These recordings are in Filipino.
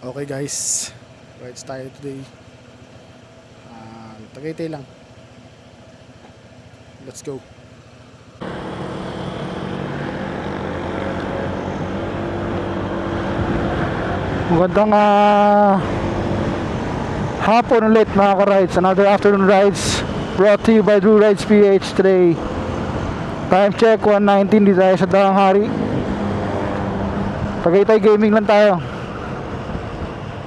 Okay guys, rides tayo today. Tagaytay lang. Let's go. Magandang hapon ulit mga ka-rides. Another afternoon rides brought to you by Drew Rides PH today. Time check 1:19, di tayo sa Daang Hari. Tagaytay gaming lang tayo.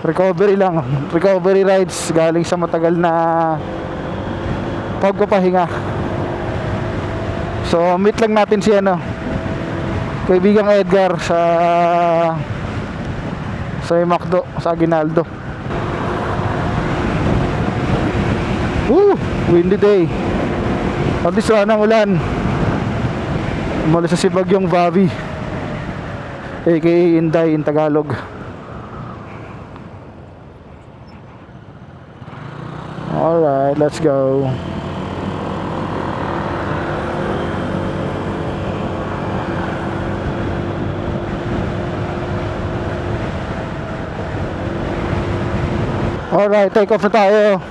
Recovery lang. Recovery rides galing sa matagal na pagpapahinga. So meet lang natin si kaibigang Edgar sa Macdo, sa Aguinaldo. Woo! Windy day. At least wala ng ulan. Umalis sa si Bagyong Bobby, aka Inday in Tagalog. Alright, let's go. Alright, take off na tayo.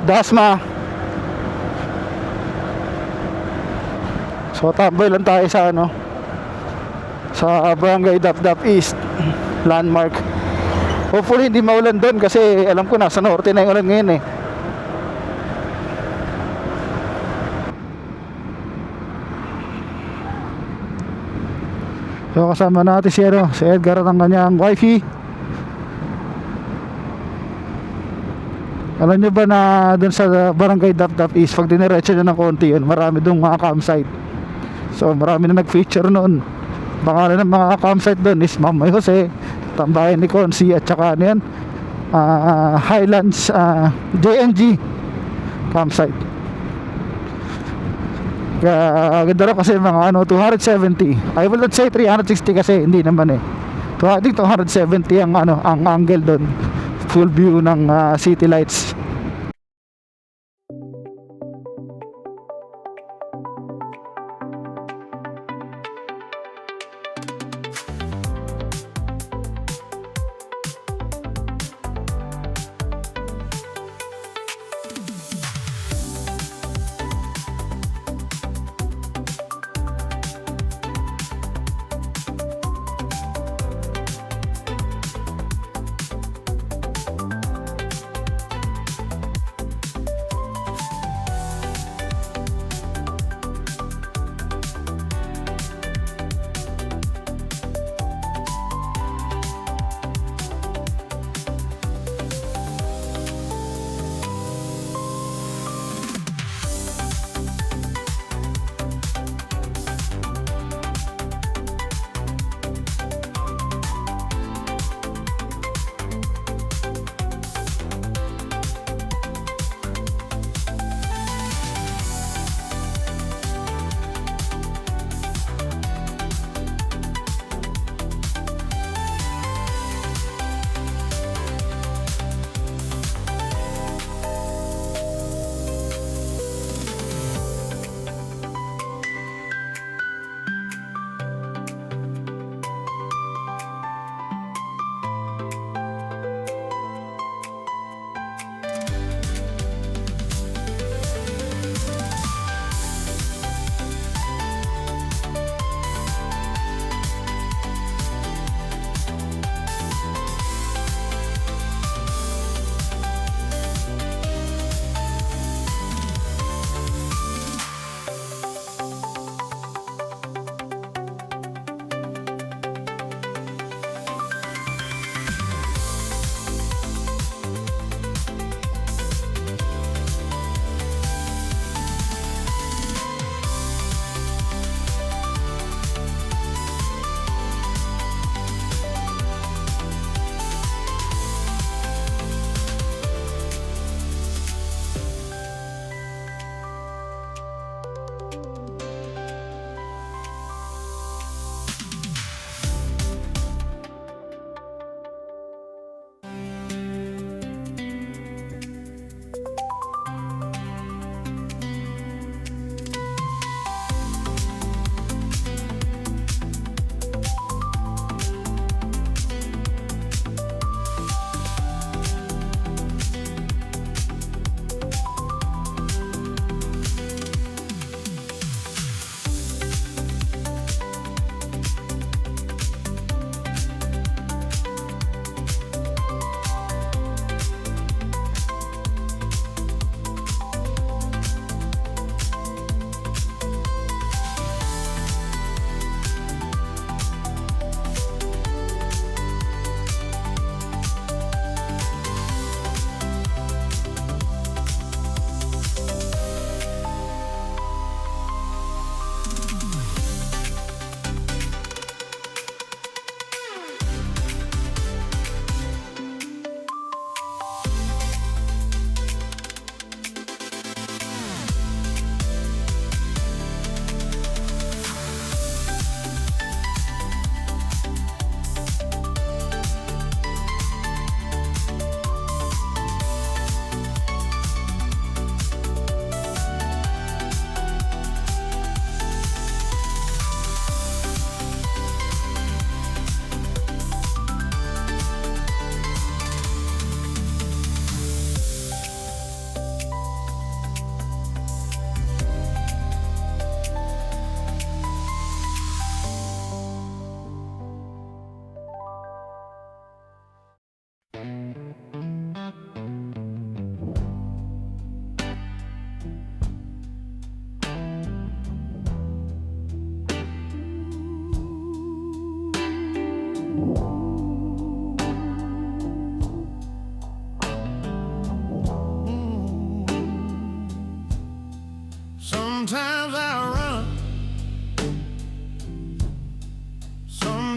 Dasma. So tambay lang tayo sa sa Barangay Dap-Dap East landmark. Hopefully hindi maulan doon kasi alam ko nasa norte na yung ulan ngayon eh. So kasama natin si Edgar at ang kanyang wifey. Alam nyo ba na dun sa Barangay Dap-Dap East, pag diniretso nyo ng konti yun, marami dong mga campsite. So marami na nag-feature noon. Pangalan ng mga campsite doon is Mamay Jose, Tambayan ni Consi, at saka Highlands JNG campsite. Kaya ganda rin kasi mga 270. I will not say 360 kasi hindi naman eh. I think 270 ang angle doon. Full view ng city lights.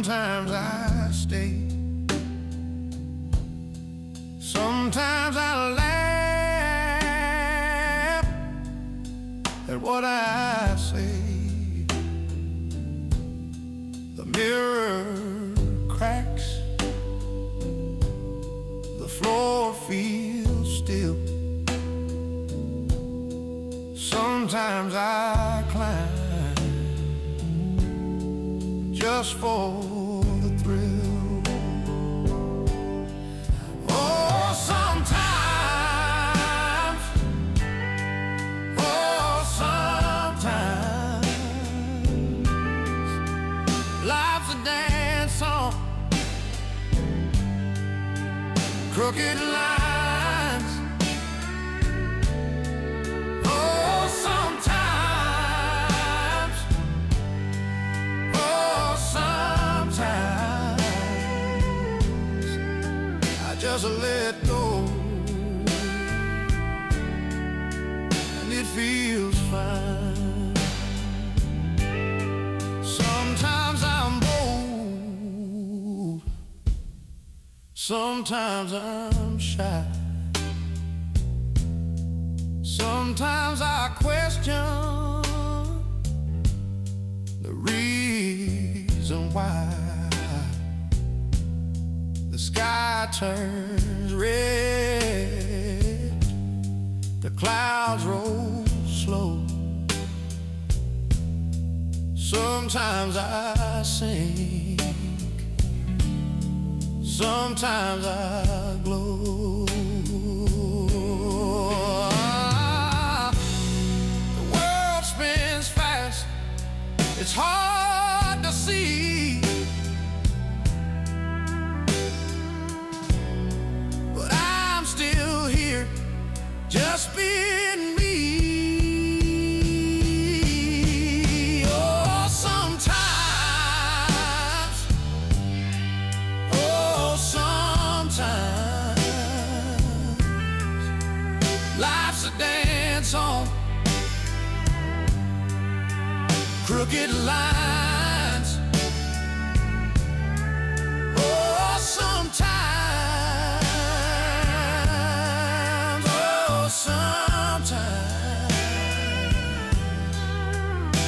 Sometimes I stay, sometimes I laugh at what I say. The mirror cracks, the floor feels still. Sometimes I climb just for the thrill. Oh, sometimes, life's a dance song, crooked lines. Oh, sometimes, I just let go, and it feels fine. Sometimes I'm bold, sometimes I'm shy. Sometimes I question the reason why the sky turns red, the clouds roll slow. Sometimes I sink, sometimes I glow. The world spins fast, it's hard to see, but I'm still here, just being me. Oh, sometimes, life's a dance on crooked lines. Oh, sometimes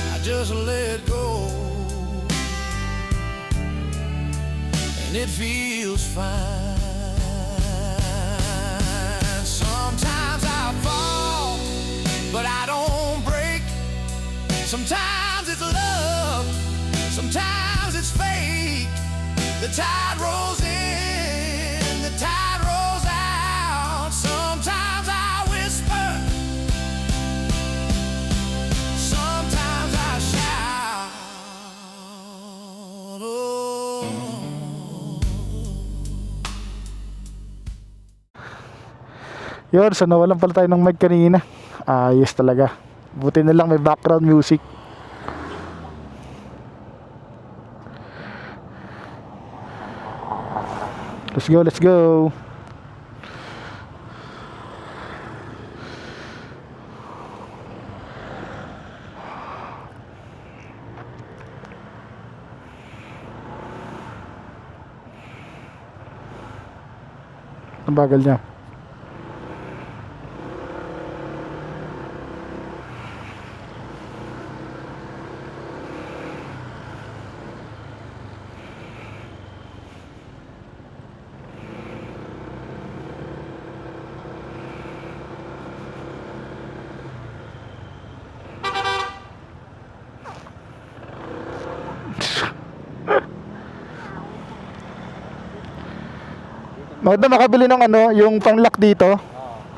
I just let go, and it feels fine. Sometimes I fall, but I don't break. Sometimes it's love, sometimes it's fake. The tide rolls in, the tide rolls out. Sometimes I whisper, sometimes I shout. Oh. Yun, so nawalan pala tayo ng mic kanina. Ayos talaga. Buti na lang may background music. Let's go, let's go. Ang bagal niya. Maganda makabili ng ano, yung pang-lock dito.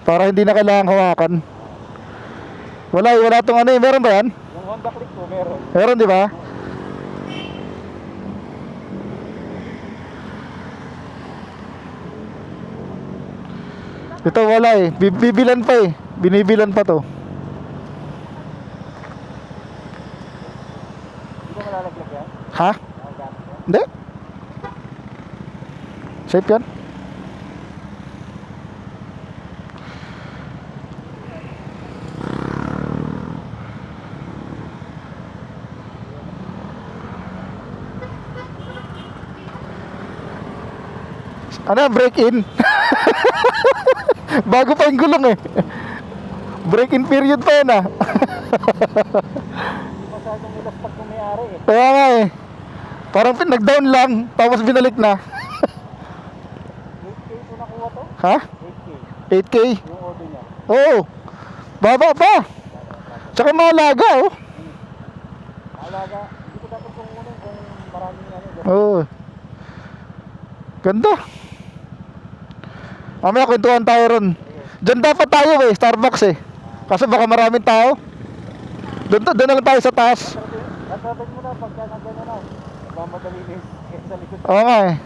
Para hindi na kailangang hawakan. Wala tong ano eh, meron ba yan? Yung Honda Click po, meron. Meron, di ba? Ito wala eh, bibilan pa eh. Binibilan pa to. Hindi ko malalaglag yan? Ha? Hindi. Safe yan. Ano, break in? Bago pa yung gulong eh. Break in period pa yun ah. Hindi masyadong nilaspak kung may-ari eh. Kaya nga eh. Parang nag-down lang, tapos binalik na. 8K po nakuha to? Ha? 8K. 8K? Yung order niya. Oo. Baba pa. Tsaka mahalaga oh. Alaga. Hindi ko dapat kung ano kung maraming ano. Oo. Ganda. Mamaya kwentuhan tayo ron. Diyan dapat tayo eh, Starbucks eh. Kasi baka maraming tao. Doon na lang tayo sa taas. Tatapin mo na pagka na gano'n na. Mamadali na sa likod. Oo nga eh.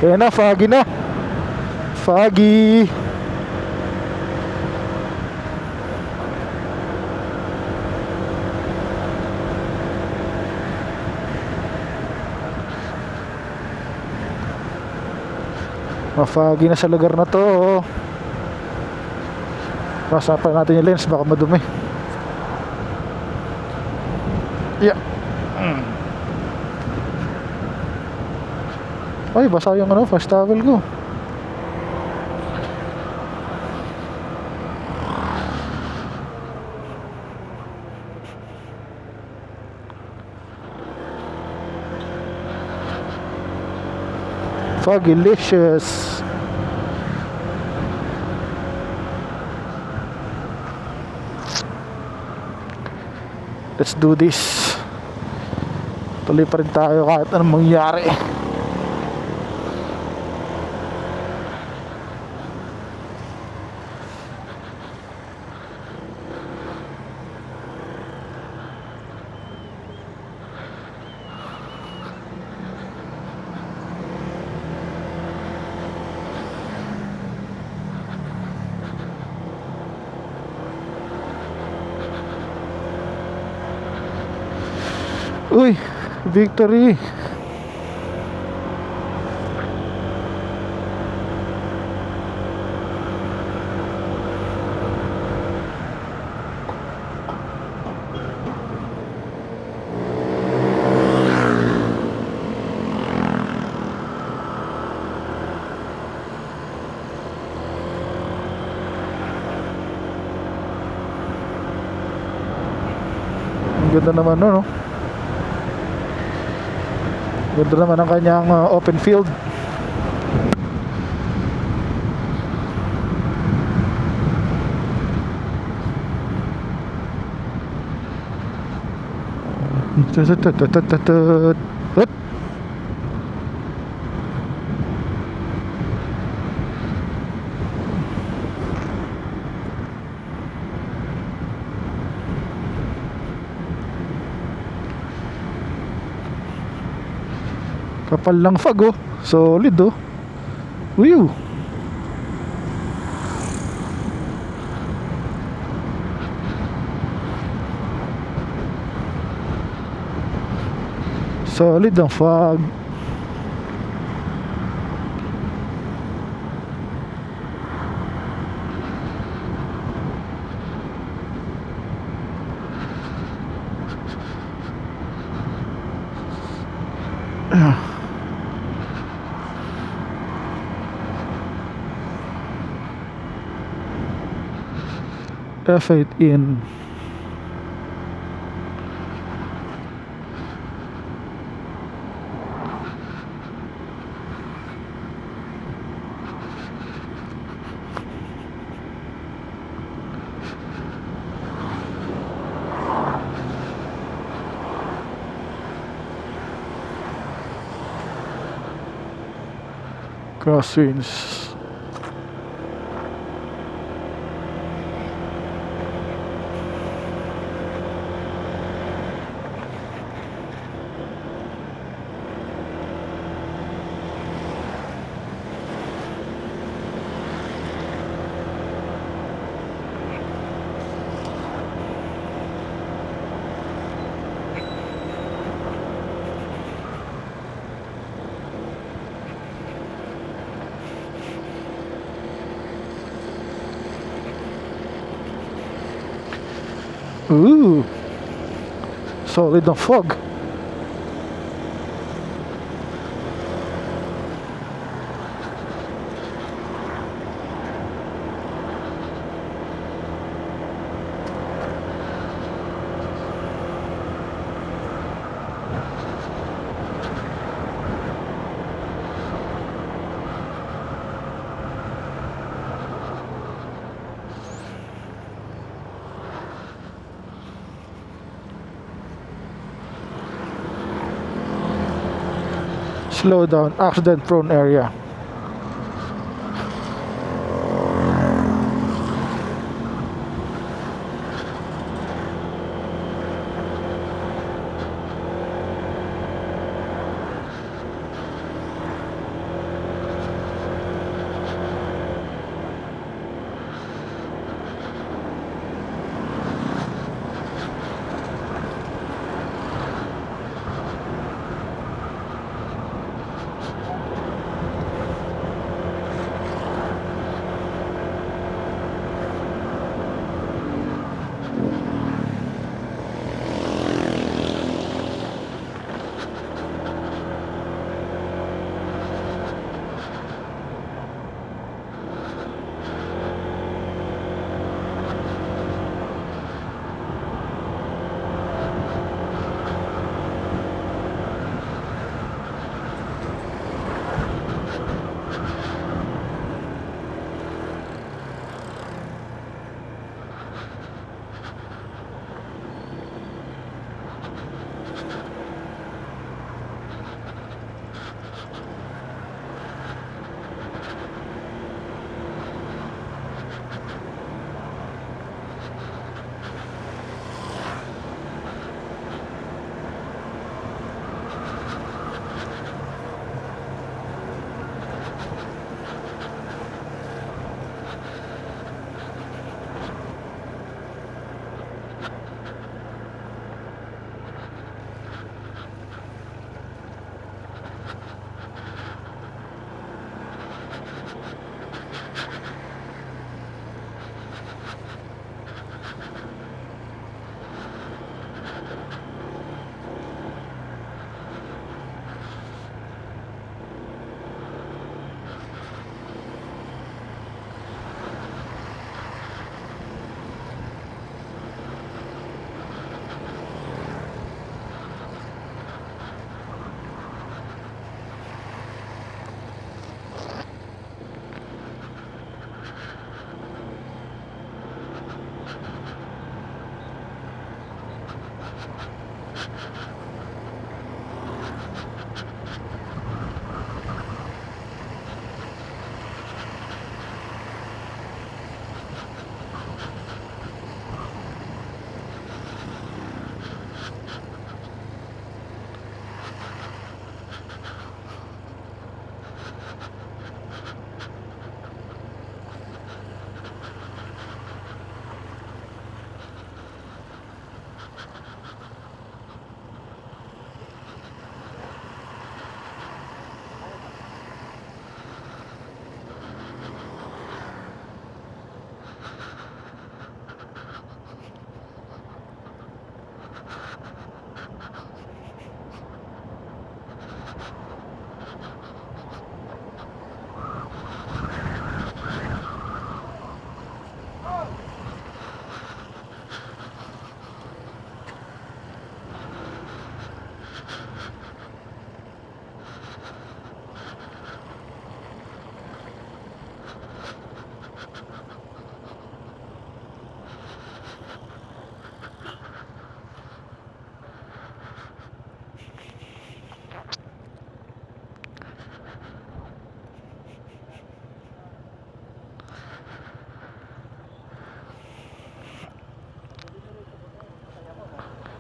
Ayan na, foggy na. Foggy. Mafoggy na sa lugar na to. Pasapan natin yung lens, baka madumi. Yeah. Ay, basa yung ano, fast travel ko. Foggylicious. Let's do this. Tuloy pa rin tayo kahit anong mangyari. Uy, victory. Ang ganda naman no? Ganda naman ang kanyang open field. Hut. Kapal lang fog oh. Solid oh. Whew. Solid ang fog. F8 in. Crosswinds. Ooh, solid ang fog. Slow down, accident prone area.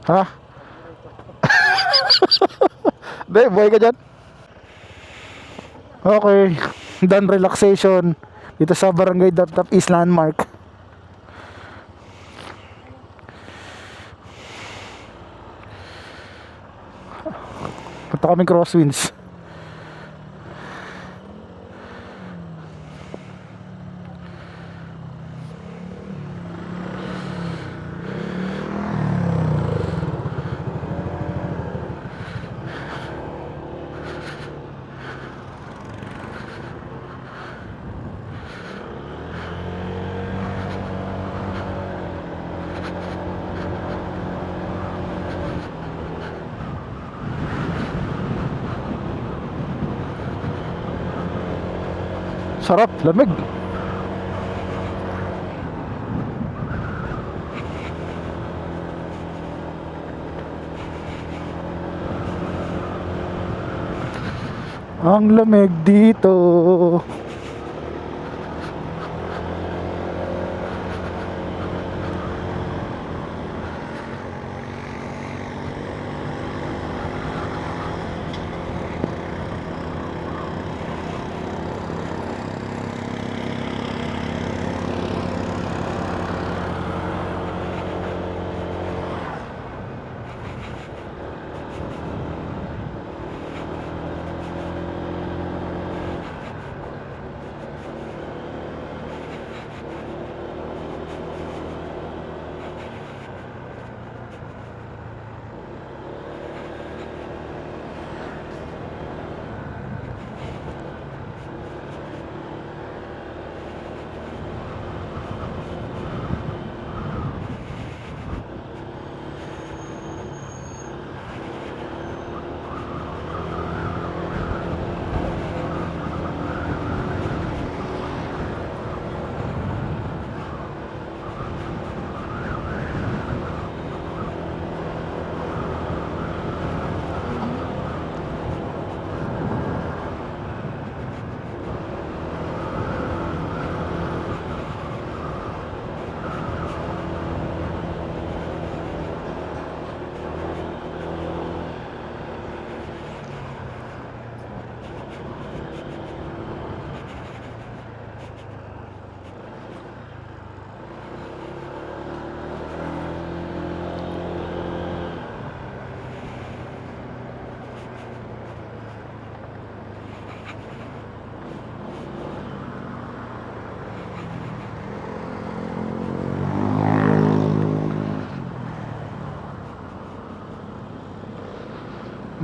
Ha? Hindi, buhay ka dyan. Okay. Done relaxation dito sa Barangay Dapdap East Landmark. Punta kaming Crosswinds. Sarap, lamig. Ang lamig dito.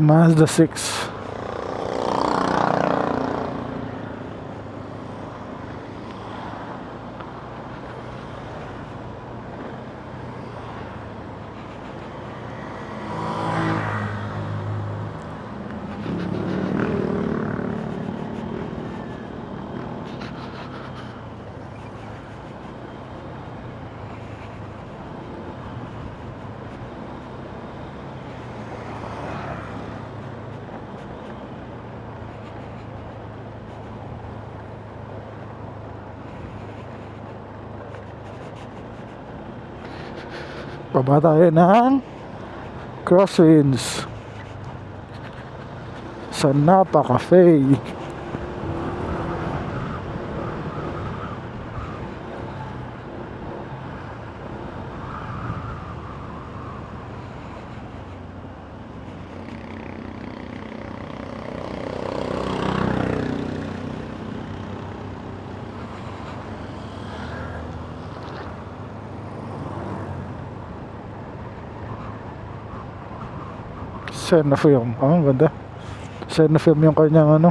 Mazda 6. Baba tayo ng Crosswinds sa Napa Cafe. Sena Film. Ang ganda. Sena Film yung kanyang ano.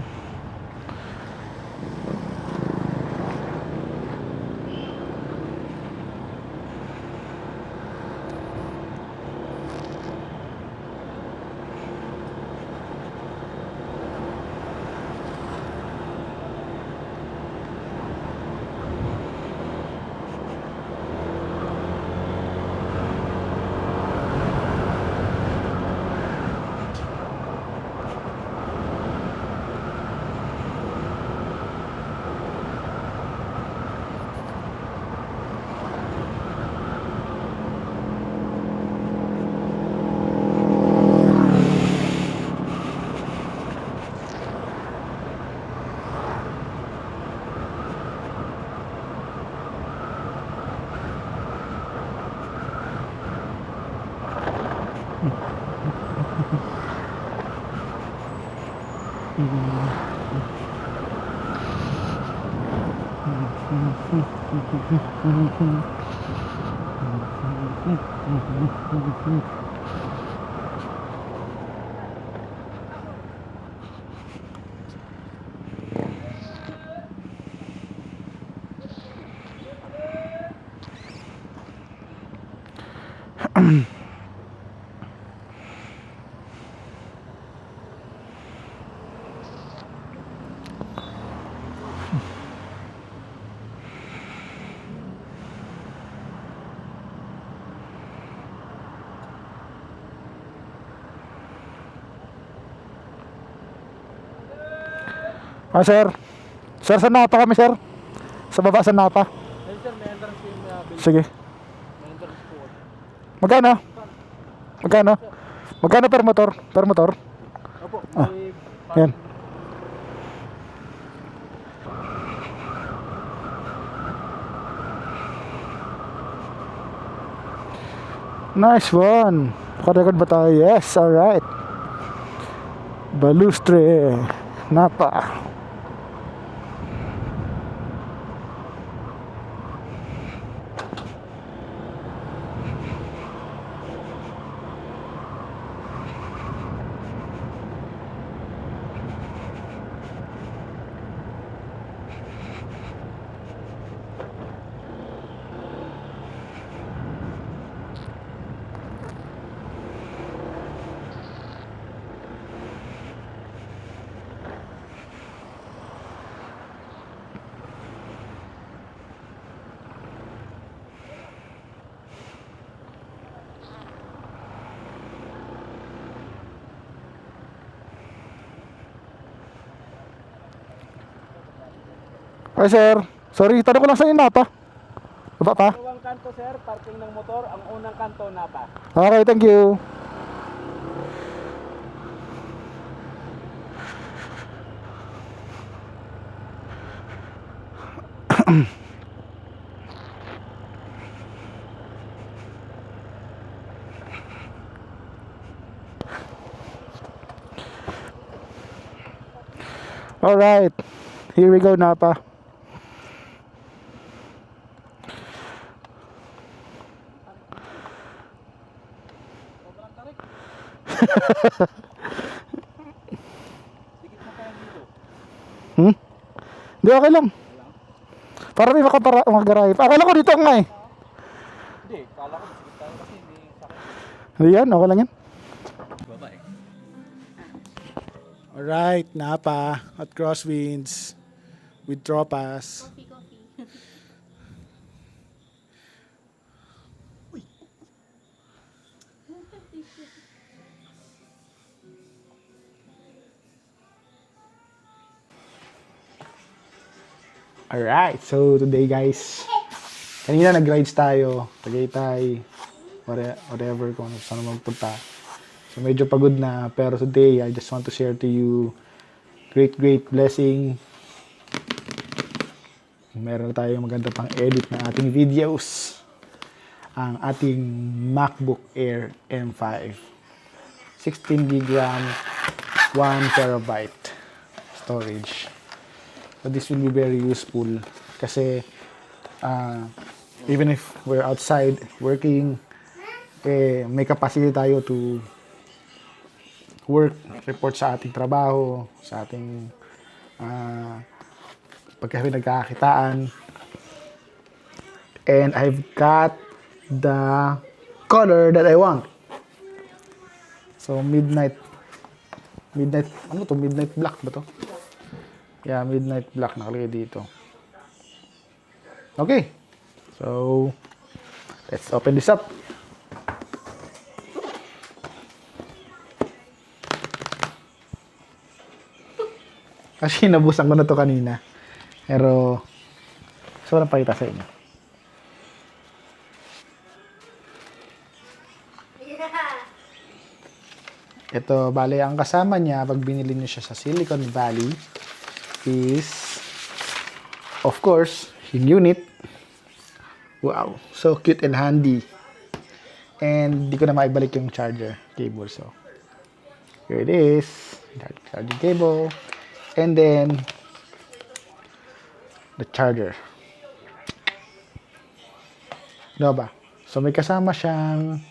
Ah, sir. Sir, sa Napa kami, sir. Sa baba sa Napa. Ayun sir, may entrance yung building. Sige. May entrance po. Magkano? Magkano? Magkano per motor? Per motor? Opo, Ah, may yan. Nice one. Naka-record ba tayo? Yes, alright. Balustre. Napa. Ay, sir. Sorry, tanong ko lang sa inyo, Napa. Baba pa? Dalawang kanto sir, parking ng motor. Ang unang kanto na pa. Okay, thank you. Alright. Here we go, Napa. Hmm? Hindi, okay lang. Para may makagarahe. Akala ko dito nga eh. Hindi, kala ko bisikit tayo kasi hindi sa akin. Hindi yan, okay lang yan. Baba eh. Alright, Napa at Crosswinds with tropas. Coffee. Alright, so today guys, kanina nag-rides tayo, Tagaytay, whatever, kung saan magpunta. So medyo pagod na, pero today I just want to share to you great blessing. Meron na tayong maganda pang edit ng ating videos. Ang ating MacBook Air M5. 16GB RAM, 1TB storage. So this will be very useful kasi even if we're outside working, may capacity tayo to work, report sa ating trabaho, sa ating pagka nagkakakitaan. And I've got the color that I want. So midnight, ano to? Midnight black ba to? Yeah, midnight black nakalagay dito. Okay. So, let's open this up. Kasi nabusan ko na to kanina. Pero, gusto ko lang pakita sa inyo. Ito, bale, ang kasama niya, pag binili niyo siya sa Silicon Valley, is, of course, yung unit. Wow, so cute and handy. And di ko na maibalik yung charger. cable. So, here it is. Charging cable. And then, the charger. Ano ba? So, may kasama siyang,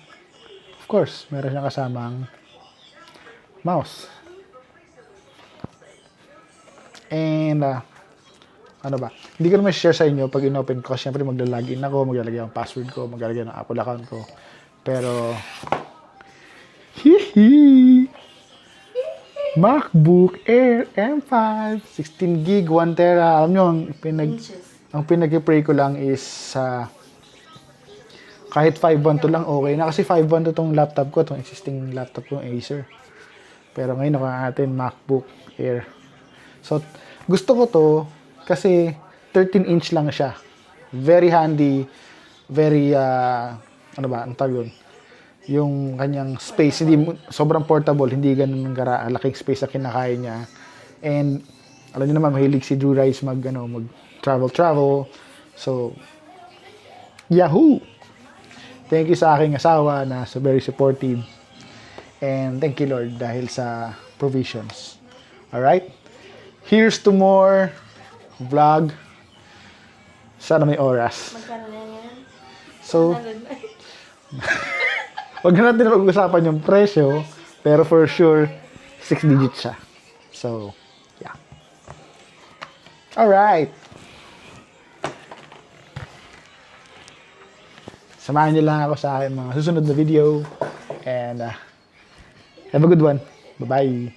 of course, meron siyang kasamang mouse. And, ano ba? Hindi ko naman share sa inyo pag in-open ko. Siyempre, maglalagin ako, maglalagay ang password ko, maglalagay ng Apple account ko. Pero, MacBook Air M5, 16 gig, 1 tera. Alam nyo, ang pinag-pray ko lang is kahit 512 lang okay na. Kasi 512 tong laptop ko, tong existing laptop ko, Acer. Pero ngayon, nakuha natin MacBook Air. So, gusto ko to kasi 13-inch lang siya. Very handy, very, ano ba, ang tawag yun? Yung kanyang space, hindi sobrang portable, hindi ganun laking space na kinakaya niya. And, alam niyo naman, mahilig si Drew Rice mag travel. So, Yahoo! Thank you sa aking asawa na so very supportive. And thank you, Lord, dahil sa provisions. Alright? Here's to more vlog. Sana may oras. Magkano na yan? So, wag na natin pag-usapan yung presyo, pero for sure, 6 digits siya. So, yeah. Alright. Samahan niyo lang ako sa aking mga susunod na video. And, have a good one. Bye-bye.